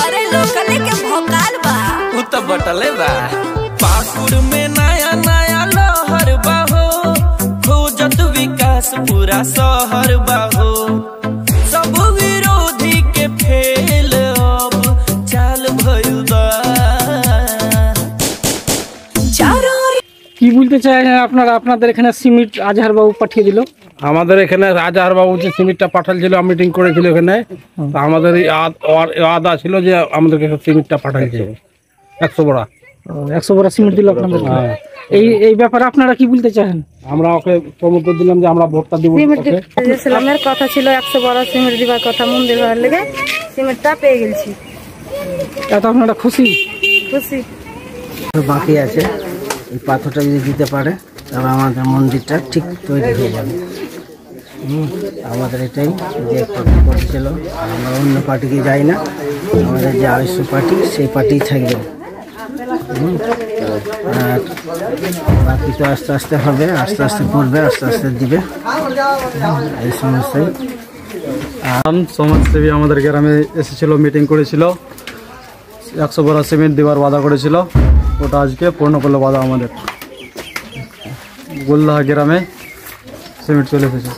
अरे लोकल के भोकाल बा उ तो बटले बा। पाकुड़ में नया नया लहर बा हो, खोजत विकास पूरा शहर बा हो। सब विरोधी के फेल अब चाल भइल बा। কি বলতে চাই আপনারা? আপনাদের এখানে সিমেন্ট আজহার বাবু পাঠিয়ে দিল। আমাদের এখানে আজহার বাবু যে সিমেন্টটা পাঠালছিল, মিটিং করেছিল এখানে, তা আমাদের আদা ছিল যে আমাদেরকে সিমেন্টটা পাঠাইছে 100 বড়া। 100 বড়া সিমেন্ট দিল আপনাদের। এই ব্যাপারে আপনারা কি বলতে চান? আমরা ওকে প্রমোদ দিলাম যে আমরা ভোটটা দিব। ইসলামের কথা ছিল 100 বড়া সিমেন্ট দিবার কথা, মন্দির হওয়ার লেগে সিমেন্টটা পেয়ে গেছি। এত আপনারা খুশি? খুশি। বাকি আছে, এই পাথরটা যদি দিতে পারে তবে আমাদের মন্দিরটা ঠিক তৈরি হয়ে যাবে। আমাদের এটাই যে পার্টি করছিল, আমরা অন্য পার্টিকে যাই না, আমাদের যে আইএসএ পার্টি সেই পার্টি থাকবে। আর বাকি তো আস্তে আস্তে হবে, আস্তে আস্তে করবে, আস্তে আস্তে দিবে, এই সমস্যায়। সমাজসেবী আমাদের গ্রামে এসেছিল, মিটিং করেছিল, 100 বড়া সিমেন্ট দেওয়ার ওয়াদা করেছিল, ওটা আজকে পূর্ণ করলো ওয়াদা আমাদের। গোল্লাহা গ্রামে সিমেন্ট চলে এসেছে।